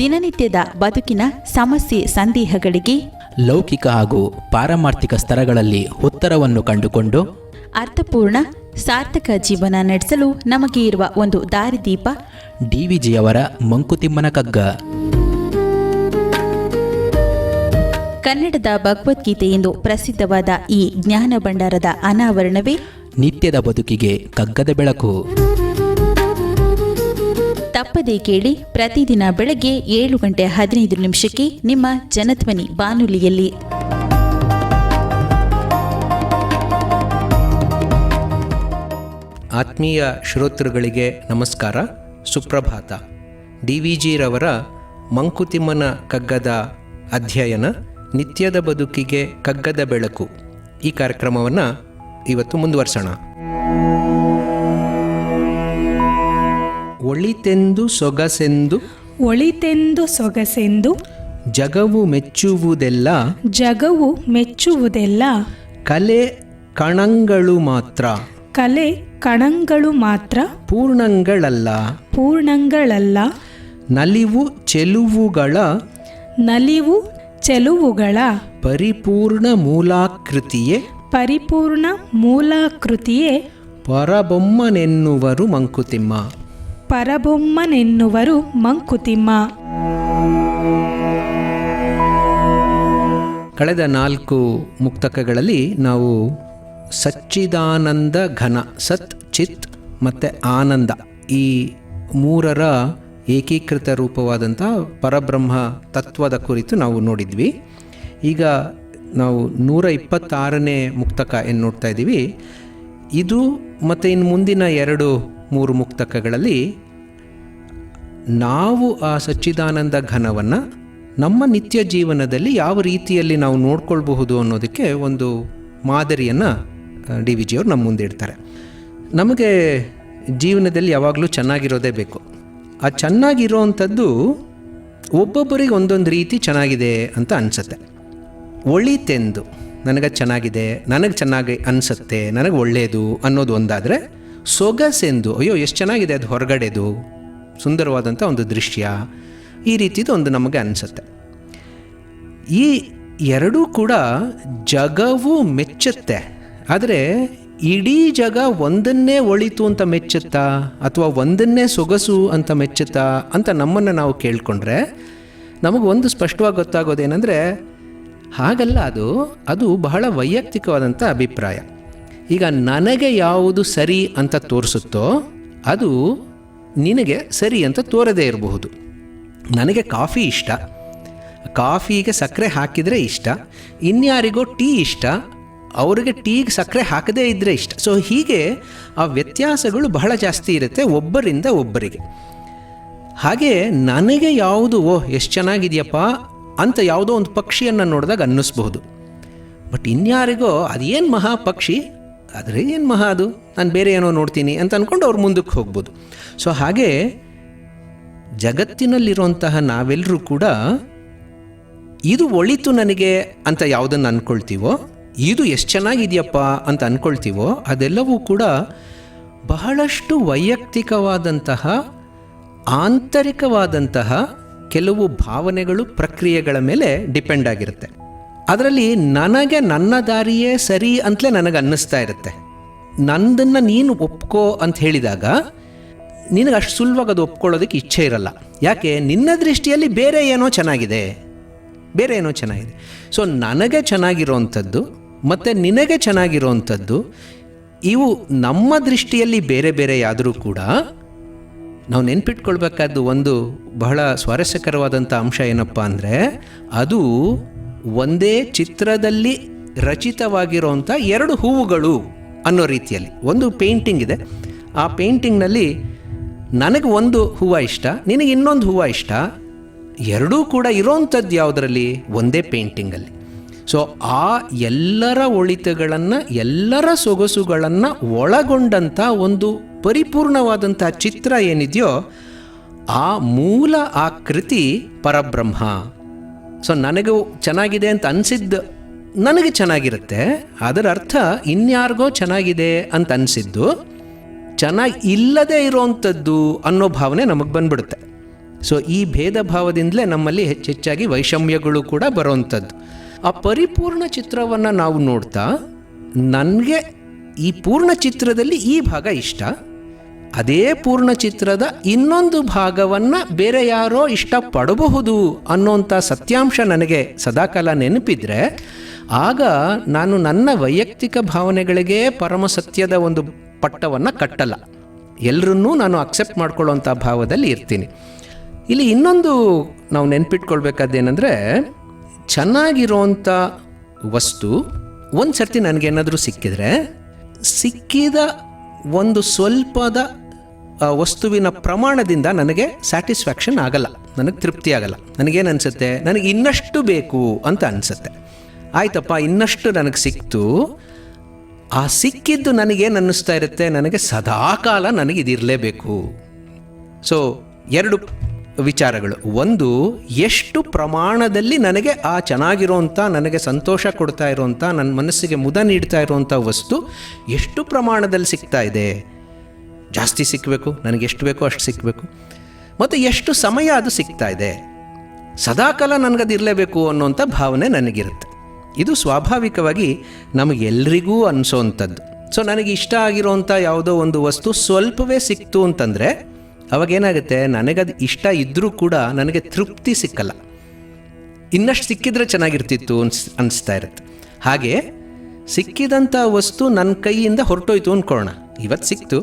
ದಿನನಿತ್ಯದ ಬದುಕಿನ ಸಮಸ್ಯೆ ಸಂದೇಹಗಳಿಗೆ ಲೌಕಿಕ ಹಾಗೂ ಪಾರಮಾರ್ಥಿಕ ಸ್ತರಗಳಲ್ಲಿ ಉತ್ತರವನ್ನು ಕಂಡುಕೊಂಡು ಅರ್ಥಪೂರ್ಣ ಸಾರ್ಥಕ ಜೀವನ ನಡೆಸಲು ನಮಗೆ ಇರುವ ಒಂದು ದಾರಿದೀಪ ಡಿವಿಜಿಯವರ ಮಂಕುತಿಮ್ಮನ ಕಗ್ಗ. ಕನ್ನಡದ ಭಗವದ್ಗೀತೆ ಎಂದು ಪ್ರಸಿದ್ಧವಾದ ಈ ಜ್ಞಾನ ಭಂಡಾರದ ಅನಾವರಣವೇ ನಿತ್ಯದ ಬದುಕಿಗೆ ಕಗ್ಗದ ಬೆಳಕು. ತಪ್ಪದೇ ಕೇಳಿ, ಪ್ರತಿದಿನ ಬೆಳಗ್ಗೆ 7:15 ನಿಮ್ಮ ಜನಧ್ವನಿ ಬಾನುಲಿಯಲ್ಲಿ. ಆತ್ಮೀಯ ಶ್ರೋತೃಗಳಿಗೆ ನಮಸ್ಕಾರ, ಸುಪ್ರಭಾತ. ಡಿವಿಜಿರವರ ಮಂಕುತಿಮ್ಮನ ಕಗ್ಗದ ಅಧ್ಯಯನ ನಿತ್ಯದ ಬದುಕಿಗೆ ಕಗ್ಗದ ಬೆಳಕು ಈ ಕಾರ್ಯಕ್ರಮವನ್ನು ಇವತ್ತು ಮುಂದುವರ್ಸೋಣ. ಒಳಿತೆಂದು ಸೊಗಸೆಂದು ಜಗವು ಮೆಚ್ಚುವುದೆಲ್ಲ ಕಲೆ ಕಣಂಗಳು ಮಾತ್ರ ಪೂರ್ಣಂಗಳಲ್ಲ ನಲಿವು ಚೆಲುವುಗಳ ಪರಿಪೂರ್ಣ ಮೂಲಾಕೃತಿಯೇ ಪರಬೊಮ್ಮನೆನ್ನುವರು ಮಂಕುತಿಮ್ಮ. ಕಳೆದ 4 ಮುಕ್ತಕಗಳಲ್ಲಿ ನಾವು ಸಚ್ಚಿದಾನಂದ ಘನ, ಸತ್, ಚಿತ್ ಮತ್ತು ಆನಂದ, ಈ 3ರ ಏಕೀಕೃತ ರೂಪವಾದಂಥ ಪರಬ್ರಹ್ಮ ತತ್ವದ ಕುರಿತು ನಾವು ನೋಡಿದ್ವಿ. ಈಗ ನಾವು 126ನೇ ಮುಕ್ತಕ ಏನು ನೋಡ್ತಾ ಇದ್ದೀವಿ. ಇದು ಮತ್ತು ಇನ್ನು ಮುಂದಿನ 2-3 ಮುಕ್ತಕಗಳಲ್ಲಿ ನಾವು ಆ ಸಚ್ಚಿದಾನಂದ ಘನವನ್ನು ನಮ್ಮ ನಿತ್ಯ ಜೀವನದಲ್ಲಿ ಯಾವ ರೀತಿಯಲ್ಲಿ ನಾವು ನೋಡ್ಕೊಳ್ಬಹುದು ಅನ್ನೋದಕ್ಕೆ ಒಂದು ಮಾದರಿಯನ್ನು ಡಿವಿಜಿಯವರು ನಮ್ಮ ಮುಂದೆ ಇಡ್ತಾರೆ. ನಮಗೆ ಜೀವನದಲ್ಲಿ ಯಾವಾಗಲೂ ಚೆನ್ನಾಗಿರೋದೇ ಬೇಕು. ಆ ಚೆನ್ನಾಗಿರೋವಂಥದ್ದು ಒಬ್ಬೊಬ್ಬರಿಗೆ ಒಂದೊಂದು ರೀತಿ ಚೆನ್ನಾಗಿದೆ ಅಂತ ಅನಿಸುತ್ತೆ. ಒಳಿತೆಂದು ನನಗೆ ಚೆನ್ನಾಗಿದೆ, ನನಗೆ ಚೆನ್ನಾಗಿ ಅನಿಸುತ್ತೆ, ನನಗೆ ಒಳ್ಳೆಯದು ಅನ್ನೋದು ಒಂದಾದರೆ, ಸೊಗಸೆಂದು ಅಯ್ಯೋ ಎಷ್ಟು ಚೆನ್ನಾಗಿದೆ ಅದು ಹೊರಗಡೆದು, ಸುಂದರವಾದಂಥ ಒಂದು ದೃಶ್ಯ, ಈ ರೀತಿದು ಒಂದು ನಮಗೆ ಅನಿಸುತ್ತೆ. ಈ ಎರಡೂ ಕೂಡ ಜಗವು ಮೆಚ್ಚುತ್ತೆ. ಆದರೆ ಇಡೀ ಜಗ ಒಂದನ್ನೇ ಒಳಿತು ಅಂತ ಮೆಚ್ಚುತ್ತಾ ಅಥವಾ ಒಂದನ್ನೇ ಸೊಗಸು ಅಂತ ಮೆಚ್ಚುತ್ತಾ ಅಂತ ನಮ್ಮನ್ನು ನಾವು ಕೇಳಿಕೊಂಡ್ರೆ ನಮಗೆ ಒಂದು ಸ್ಪಷ್ಟವಾಗಿ ಗೊತ್ತಾಗೋದೇನೆಂದರೆ, ಹಾಗಲ್ಲ, ಅದು ಬಹಳ ವೈಯಕ್ತಿಕವಾದಂಥ ಅಭಿಪ್ರಾಯ. ಈಗ ನನಗೆ ಯಾವುದು ಸರಿ ಅಂತ ತೋರಿಸುತ್ತೋ ಅದು ನಿನಗೆ ಸರಿ ಅಂತ ತೋರದೇ ಇರಬಹುದು. ನನಗೆ ಕಾಫಿ ಇಷ್ಟ, ಕಾಫಿಗೆ ಸಕ್ಕರೆ ಹಾಕಿದರೆ ಇಷ್ಟ, ಇನ್ಯಾರಿಗೋ ಟೀ ಇಷ್ಟ, ಅವರಿಗೆ ಟೀಗೆ ಸಕ್ಕರೆ ಹಾಕದೇ ಇದ್ದರೆ ಇಷ್ಟ. ಸೊ ಹೀಗೆ ಆ ವ್ಯತ್ಯಾಸಗಳು ಬಹಳ ಜಾಸ್ತಿ ಇರುತ್ತೆ ಒಬ್ಬರಿಂದ ಒಬ್ಬರಿಗೆ. ಹಾಗೆ ನನಗೆ ಯಾವುದು ಎಷ್ಟು ಚೆನ್ನಾಗಿದೆಯಪ್ಪ ಅಂತ ಯಾವುದೋ ಒಂದು ಪಕ್ಷಿಯನ್ನು ನೋಡಿದಾಗ ಅನ್ನಿಸ್ಬಹುದು. ಬಟ್ ಇನ್ಯಾರಿಗೋ ಅದೇನು ಮಹಾ ಪಕ್ಷಿ, ಆದರೆ ಏನು ಮಹಾ ಅದು, ನಾನು ಬೇರೆ ಏನೋ ನೋಡ್ತೀನಿ ಅಂತ ಅಂದ್ಕೊಂಡು ಅವ್ರು ಮುಂದಕ್ಕೆ ಹೋಗ್ಬೋದು. ಸೊ ಹಾಗೆ ಜಗತ್ತಿನಲ್ಲಿರುವಂತಹ ನಾವೆಲ್ಲರೂ ಕೂಡ ಇದು ಒಳಿತು ನನಗೆ ಅಂತ ಯಾವುದನ್ನು ಅಂದ್ಕೊಳ್ತೀವೋ, ಇದು ಎಷ್ಟು ಚೆನ್ನಾಗಿದೆಯಪ್ಪ ಅಂತ ಅಂದ್ಕೊಳ್ತೀವೋ, ಅದೆಲ್ಲವೂ ಕೂಡ ಬಹಳಷ್ಟು ವೈಯಕ್ತಿಕವಾದಂತಹ ಆಂತರಿಕವಾದಂತಹ ಕೆಲವು ಭಾವನೆಗಳು, ಪ್ರಕ್ರಿಯೆಗಳ ಮೇಲೆ ಡಿಪೆಂಡ್ ಆಗಿರುತ್ತೆ. ಅದರಲ್ಲಿ ನನಗೆ ನನ್ನ ದಾರಿಯೇ ಸರಿ ಅಂತಲೇ ನನಗೆ ಅನ್ನಿಸ್ತಾ ಇರುತ್ತೆ. ನಂದನ್ನು ನೀನು ಒಪ್ಕೋ ಅಂತ ಹೇಳಿದಾಗ ನಿನಗೆ ಅಷ್ಟು ಸುಲಭವಾಗಿ ಅದು ಒಪ್ಕೊಳ್ಳೋದಕ್ಕೆ ಇಚ್ಛೆ ಇರಲ್ಲ. ಯಾಕೆ? ನಿನ್ನ ದೃಷ್ಟಿಯಲ್ಲಿ ಬೇರೆ ಏನೋ ಚೆನ್ನಾಗಿದೆ. ಸೊ ನನಗೆ ಚೆನ್ನಾಗಿರೋವಂಥದ್ದು ಮತ್ತು ನಿನಗೆ ಚೆನ್ನಾಗಿರೋವಂಥದ್ದು ಇವು ನಮ್ಮ ದೃಷ್ಟಿಯಲ್ಲಿ ಬೇರೆ ಬೇರೆಯಾದರೂ ಕೂಡ ನಾವು ನೆನ್ಪಿಟ್ಕೊಳ್ಬೇಕಾದ್ದು ಒಂದು ಬಹಳ ಸ್ವಾರಸ್ಯಕರವಾದಂಥ ಅಂಶ ಏನಪ್ಪ ಅಂದರೆ, ಅದು ಒಂದೇ ಚಿತ್ರದಲ್ಲಿ ರಚಿತವಾಗಿರೋವಂಥ 2 ಹೂವುಗಳು ಅನ್ನೋ ರೀತಿಯಲ್ಲಿ. ಒಂದು ಪೇಂಟಿಂಗ್ ಇದೆ, ಆ ಪೇಂಟಿಂಗ್ನಲ್ಲಿ ನನಗೆ ಒಂದು ಹೂವು ಇಷ್ಟ, ನಿನಗೆ ಇನ್ನೊಂದು ಹೂವು ಇಷ್ಟ, ಎರಡೂ ಕೂಡ ಇರೋವಂಥದ್ದು ಯಾವುದರಲ್ಲಿ? ಒಂದೇ ಪೇಂಟಿಂಗಲ್ಲಿ. ಸೊ ಆ ಎಲ್ಲರ ಒಳಿತುಗಳನ್ನು, ಎಲ್ಲರ ಸೊಗಸುಗಳನ್ನು ಒಳಗೊಂಡಂಥ ಒಂದು ಪರಿಪೂರ್ಣವಾದಂಥ ಚಿತ್ರ ಏನಿದೆಯೋ ಆ ಮೂಲ ಆ ಕೃತಿ ಪರಬ್ರಹ್ಮ. ಸೊ ನನಗೂ ಚೆನ್ನಾಗಿದೆ ಅಂತ ಅನಿಸಿದ್ದು ನನಗೆ ಚೆನ್ನಾಗಿರುತ್ತೆ, ಅದರ ಅರ್ಥ ಇನ್ಯಾರಿಗೋ ಚೆನ್ನಾಗಿದೆ ಅಂತ ಅನಿಸಿದ್ದು ಚೆನ್ನಾಗಿ ಇಲ್ಲದೇ ಇರೋವಂಥದ್ದು ಅನ್ನೋ ಭಾವನೆ ನಮಗೆ ಬಂದ್ಬಿಡುತ್ತೆ. ಸೊ ಈ ಭೇದ ಭಾವದಿಂದಲೇ ನಮ್ಮಲ್ಲಿ ಹೆಚ್ಚೆಚ್ಚಾಗಿ ವೈಷಮ್ಯಗಳು ಕೂಡ ಬರೋವಂಥದ್ದು. ಆ ಪರಿಪೂರ್ಣ ಚಿತ್ರವನ್ನು ನಾವು ನೋಡ್ತಾ ನನಗೆ ಈ ಪೂರ್ಣ ಚಿತ್ರದಲ್ಲಿ ಈ ಭಾಗ ಇಷ್ಟ, ಅದೇ ಪೂರ್ಣ ಚಿತ್ರದ ಇನ್ನೊಂದು ಭಾಗವನ್ನು ಬೇರೆ ಯಾರೋ ಇಷ್ಟಪಡಬಹುದು ಅನ್ನೋಂಥ ಸತ್ಯಾಂಶ ನನಗೆ ಸದಾಕಾಲ ನೆನಪಿದ್ರೆ ಆಗ ನಾನು ನನ್ನ ವೈಯಕ್ತಿಕ ಭಾವನೆಗಳಿಗೆ ಪರಮ ಸತ್ಯದ ಒಂದು ಪಟ್ಟವನ್ನು ಕಟ್ಟಲ್ಲ, ಎಲ್ಲರನ್ನೂ ನಾನು ಅಕ್ಸೆಪ್ಟ್ ಮಾಡ್ಕೊಳ್ಳೋಂಥ ಭಾವದಲ್ಲಿ ಇರ್ತೀನಿ. ಇಲ್ಲಿ ಇನ್ನೊಂದು ನಾವು ನೆನ್ಪಿಟ್ಕೊಳ್ಬೇಕಾದ್ದೇನೆಂದರೆ, ಚೆನ್ನಾಗಿರೋಂಥ ವಸ್ತು ಒಂದು ಸರ್ತಿ ನನಗೇನಾದರೂ ಸಿಕ್ಕಿದ್ರೆ ಸಿಕ್ಕಿದ ಒಂದು ಸ್ವಲ್ಪದ ವಸ್ತುವಿನ ಪ್ರಮಾಣದಿಂದ ನನಗೆ ಸ್ಯಾಟಿಸ್ಫ್ಯಾಕ್ಷನ್ ಆಗಲ್ಲ, ನನಗೆ ತೃಪ್ತಿ ಆಗಲ್ಲ. ನನಗೇನು ಅನಿಸುತ್ತೆ, ನನಗೆ ಇನ್ನಷ್ಟು ಬೇಕು ಅಂತ ಅನಿಸುತ್ತೆ. ಆಯ್ತಪ್ಪ, ಇನ್ನಷ್ಟು ನನಗೆ ಸಿಕ್ತು, ಆ ಸಿಕ್ಕಿದ್ದು ನನಗೇನು ಅನ್ನಿಸ್ತಾ ಇರುತ್ತೆ, ನನಗೆ ಸದಾಕಾಲ ನನಗೆ ಇದಿರಲೇಬೇಕು. ಸೊ 2 ವಿಚಾರಗಳು. ಒಂದು, ಎಷ್ಟು ಪ್ರಮಾಣದಲ್ಲಿ ನನಗೆ ಆ ಚೆನ್ನಾಗಿರೋಂಥ, ನನಗೆ ಸಂತೋಷ ಕೊಡ್ತಾ ಇರೋಂಥ, ನನ್ನ ಮನಸ್ಸಿಗೆ ಮುದ ನೀಡ್ತಾ ಇರೋಂಥ ವಸ್ತು ಎಷ್ಟು ಪ್ರಮಾಣದಲ್ಲಿ ಸಿಗ್ತಾ ಇದೆ. ಜಾಸ್ತಿ ಸಿಕ್ಕಬೇಕು, ನನಗೆ ಎಷ್ಟು ಬೇಕೋ ಅಷ್ಟು ಸಿಕ್ಕಬೇಕು. ಮತ್ತು ಎಷ್ಟು ಸಮಯ ಅದು ಸಿಗ್ತಾ ಇದೆ, ಸದಾಕಾಲ ನನಗದಿರಲೇಬೇಕು ಅನ್ನೋಂಥ ಭಾವನೆ ನನಗಿರುತ್ತೆ. ಇದು ಸ್ವಾಭಾವಿಕವಾಗಿ ನಮಗೆಲ್ಲರಿಗೂ ಅನಿಸೋವಂಥದ್ದು. ಸೊ ನನಗೆ ಇಷ್ಟ ಆಗಿರೋಂಥ ಯಾವುದೋ ಒಂದು ವಸ್ತು ಸ್ವಲ್ಪವೇ ಸಿಕ್ತು ಅಂತಂದರೆ ಅವಾಗೇನಾಗುತ್ತೆ, ನನಗದು ಇಷ್ಟ ಇದ್ದರೂ ಕೂಡ ನನಗೆ ತೃಪ್ತಿ ಸಿಕ್ಕಲ್ಲ. ಇನ್ನಷ್ಟು ಸಿಕ್ಕಿದ್ರೆ ಚೆನ್ನಾಗಿರ್ತಿತ್ತು ಅನಿಸ್ತಾ ಇರುತ್ತೆ. ಹಾಗೆ ಸಿಕ್ಕಿದಂಥ ವಸ್ತು ನನ್ನ ಕೈಯಿಂದ ಹೊರಟೋಯ್ತು ಅಂದ್ಕೊಳ್ಳೋಣ, ಇವತ್ತು ಸಿಕ್ತು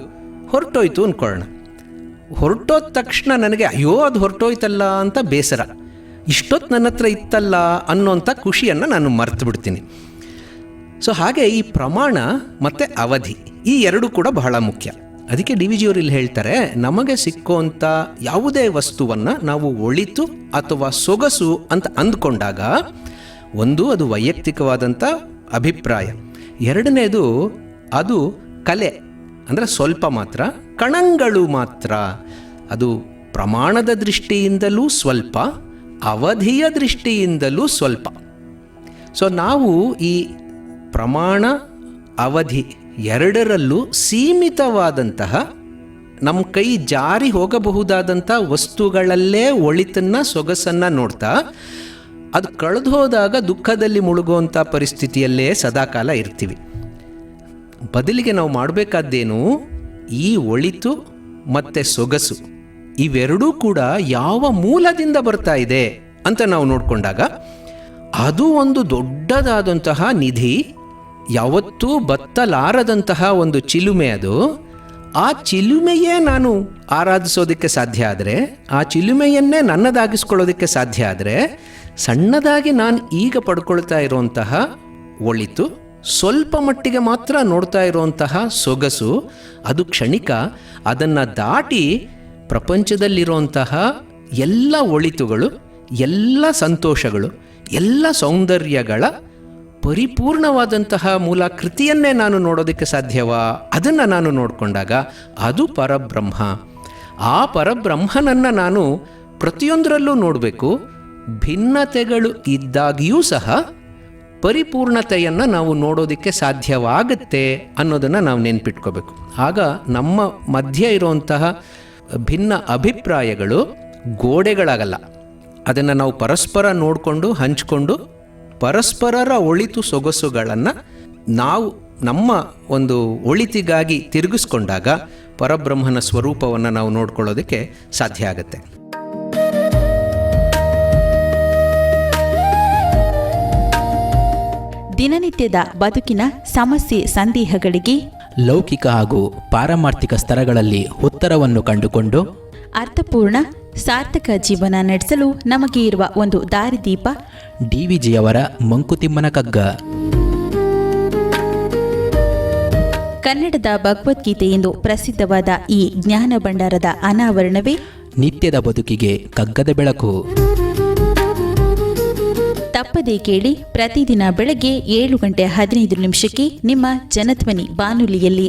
ಹೊರಟೋಯ್ತು ಅಂದ್ಕೊಳ್ಳೋಣ. ಹೊರಟೋದ ತಕ್ಷಣ ನನಗೆ ಅಯ್ಯೋ ಅದು ಹೊರಟೋಯ್ತಲ್ಲ ಅಂತ ಬೇಸರ, ಇಷ್ಟೊತ್ತು ನನ್ನ ಹತ್ರ ಇತ್ತಲ್ಲ ಅನ್ನೋಂಥ ಖುಷಿಯನ್ನು ನಾನು ಮರೆತು ಬಿಡ್ತೀನಿ. ಸೊ ಹಾಗೆ ಈ ಪ್ರಮಾಣ ಮತ್ತು ಅವಧಿ ಈ 2 ಕೂಡ ಬಹಳ ಮುಖ್ಯ. ಅದಕ್ಕೆ ಡಿ ವಿ ಜಿಯವರು ಇಲ್ಲಿ ಹೇಳ್ತಾರೆ, ನಮಗೆ ಸಿಕ್ಕುವಂಥ ಯಾವುದೇ ವಸ್ತುವನ್ನು ನಾವು ಒಳಿತು ಅಥವಾ ಸೊಗಸು ಅಂತ ಅಂದ್ಕೊಂಡಾಗ, ಒಂದು ಅದು ವೈಯಕ್ತಿಕವಾದಂಥ ಅಭಿಪ್ರಾಯ, ಎರಡನೇದು ಅದು ಕಲೆ, ಅಂದರೆ ಸ್ವಲ್ಪ ಮಾತ್ರ, ಕಣಗಳು ಮಾತ್ರ. ಅದು ಪ್ರಮಾಣದ ದೃಷ್ಟಿಯಿಂದಲೂ ಸ್ವಲ್ಪ, ಅವಧಿಯ ದೃಷ್ಟಿಯಿಂದಲೂ ಸ್ವಲ್ಪ. ಸೊ ನಾವು ಈ ಪ್ರಮಾಣ ಅವಧಿ ಎರಡರಲ್ಲೂ ಸೀಮಿತವಾದಂತಹ, ನಮ್ಮ ಕೈ ಜಾರಿ ಹೋಗಬಹುದಾದಂಥ ವಸ್ತುಗಳಲ್ಲೇ ಒಳಿತನ್ನು ಸೊಗಸನ್ನು ನೋಡ್ತಾ ಅದು ಕಳೆದು ಹೋದಾಗ ದುಃಖದಲ್ಲಿ ಮುಳುಗುವಂಥ ಪರಿಸ್ಥಿತಿಯಲ್ಲೇ ಸದಾಕಾಲ ಇರ್ತೀವಿ. ಬದಲಿಗೆ ನಾವು ಮಾಡಬೇಕಾದ್ದೇನು, ಈ ಒಳಿತು ಮತ್ತು ಸೊಗಸು ಇವೆರಡೂ ಕೂಡ ಯಾವ ಮೂಲದಿಂದ ಬರ್ತಾ ಇದೆ ಅಂತ ನಾವು ನೋಡಿಕೊಂಡಾಗ ಅದು ಒಂದು ದೊಡ್ಡದಾದಂತಹ ನಿಧಿ, ಯಾವತ್ತೂ ಬತ್ತಲಾರದಂತಹ ಒಂದು ಚಿಲುಮೆ. ಅದು ಆ ಚಿಲುಮೆಯೇ ನಾನು ಆರಾಧಿಸೋದಕ್ಕೆ ಸಾಧ್ಯ ಆದರೆ, ಆ ಚಿಲುಮೆಯನ್ನೇ ನನ್ನದಾಗಿಸ್ಕೊಳ್ಳೋದಕ್ಕೆ ಸಾಧ್ಯ ಆದರೆ, ಸಣ್ಣದಾಗಿ ನಾನು ಈಗ ಪಡ್ಕೊಳ್ತಾ ಇರುವಂತಹ ಒಳಿತು, ಸ್ವಲ್ಪ ಮಟ್ಟಿಗೆ ಮಾತ್ರ ನೋಡ್ತಾ ಇರುವಂತಹ ಸೊಗಸು, ಅದು ಕ್ಷಣಿಕ. ಅದನ್ನು ದಾಟಿ ಪ್ರಪಂಚದಲ್ಲಿರುವಂತಹ ಎಲ್ಲ ಒಳಿತುಗಳು, ಎಲ್ಲ ಸಂತೋಷಗಳು, ಎಲ್ಲ ಸೌಂದರ್ಯಗಳ ಪರಿಪೂರ್ಣವಾದಂತಹ ಮೂಲ ಕೃತಿಯನ್ನೇ ನಾನು ನೋಡೋದಕ್ಕೆ ಸಾಧ್ಯವಾ? ಅದನ್ನು ನಾನು ನೋಡಿಕೊಂಡಾಗ ಅದು ಪರಬ್ರಹ್ಮ. ಆ ಪರಬ್ರಹ್ಮನನ್ನು ನಾನು ಪ್ರತಿಯೊಂದರಲ್ಲೂ ನೋಡಬೇಕು. ಭಿನ್ನತೆಗಳು ಇದ್ದಾಗಿಯೂ ಸಹ ಪರಿಪೂರ್ಣತೆಯನ್ನು ನಾವು ನೋಡೋದಕ್ಕೆ ಸಾಧ್ಯವಾಗುತ್ತೆ ಅನ್ನೋದನ್ನು ನಾವು ನೆನ್ಪಿಟ್ಕೋಬೇಕು. ಆಗ ನಮ್ಮ ಮಧ್ಯೆ ಇರುವಂತಹ ಭಿನ್ನ ಅಭಿಪ್ರಾಯಗಳು ಗೋಡೆಗಳಾಗಲ್ಲ. ಅದನ್ನು ನಾವು ಪರಸ್ಪರ ನೋಡಿಕೊಂಡು ಹಂಚಿಕೊಂಡು ಪರಸ್ಪರರ ಒಳಿತು ಸೊಗಸುಗಳನ್ನು ನಾವು ನಮ್ಮ ಒಂದು ಒಳಿತಿಗಾಗಿ ತಿರುಗಿಸ್ಕೊಂಡಾಗ ಪರಬ್ರಹ್ಮನ ಸ್ವರೂಪವನ್ನು ನಾವು ನೋಡ್ಕೊಳ್ಳೋದಕ್ಕೆ ಸಾಧ್ಯ ಆಗುತ್ತೆ. ದಿನನಿತ್ಯದ ಬದುಕಿನ ಸಮಸ್ಯೆ ಸಂದೇಹಗಳಿಗೆ ಲೌಕಿಕ ಹಾಗೂ ಪಾರಮಾರ್ಥಿಕ ಸ್ತರಗಳಲ್ಲಿ ಉತ್ತರವನ್ನು ಕಂಡುಕೊಂಡು ಅರ್ಥಪೂರ್ಣ ಸಾರ್ಥಕ ಜೀವನ ನಡೆಸಲು ನಮಗೆ ಇರುವ ಒಂದು ದಾರಿದೀಪ ಡಿವಿಜಿಯವರ ಮಂಕುತಿಮ್ಮನ ಕಗ್ಗ. ಕನ್ನಡದ ಭಗವದ್ಗೀತೆ ಎಂದು ಪ್ರಸಿದ್ಧವಾದ ಈ ಜ್ಞಾನ ಭಂಡಾರದ ಅನಾವರಣವೇ ನಿತ್ಯದ ಬದುಕಿಗೆ ಕಗ್ಗದ ಬೆಳಕು. ತಪ್ಪದೇ ಕೇಳಿ, ಪ್ರತಿದಿನ ಬೆಳಗ್ಗೆ 7:15 ನಿಮ್ಮ ಜನಧ್ವನಿ ಬಾನುಲಿಯಲ್ಲಿ.